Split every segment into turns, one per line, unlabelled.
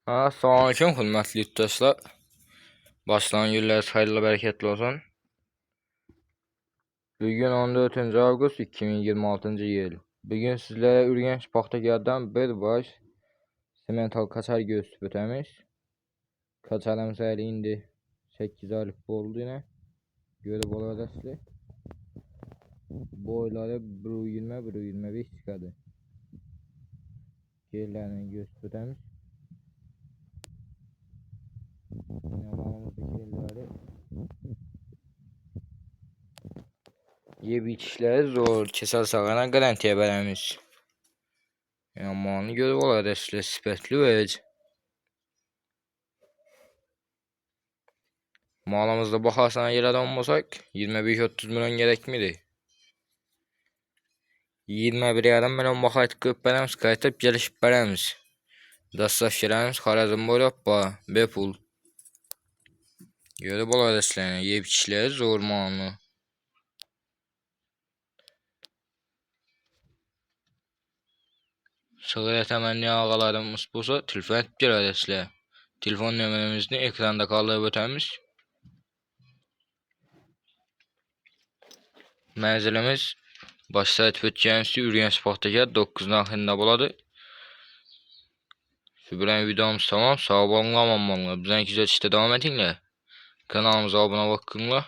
Selamünaleyküm hörmətli yurttaşlar. Başlayan günlər xeyirli bərəkətli olsun. Bugün 14 avqust 2026 yıl. Bugün sizlərə Ürgənç Paxtakardan bir baş semental kaçar göstərib ötəmiş. Kaçarımız əli indi 8 aylık oldu yine. Görüb olaraqsınız. Boyları 1.20-1.25 çıxadı. Yerlərini göstərib ötəmiş. Yamalımızdaki yerləri yeb içişləri zor. Kesər sağana qarantiya verəmiş. Yamanı görüb olaraqsınız. Sifətli vəc. Malımızda baxarsan yerə olmasaq 25-30 milyon gerekmidi. 21,5 milyon baxaydı qıb bərəmiz qayıtıb gəlişib bərəmiz. Dastav gələmiz Xarəzm boylab ba bepul. Görüb olaraqsınız. Yeb içişləri zor malını. Sığırə təmənni ağalarımız bulsa telefon edib gələrəsizlər. Telefon nömrəmizni ekranda qaldırıb ötəmiş. Mənzilimiz Başsayt Fötkənisi Ürgənç Paxtakar 9 naxilində buladı. Sübürən videomuz tamam. Sağ olun, aman olun. Bizden güzel işte devam edinler. Kanalımıza abone bakınlar.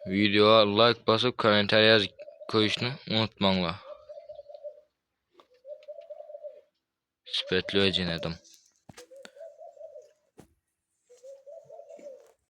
Videoya like basıp komentar yazıp koyuşunu unutmayınlar. Sipetli öcün adam.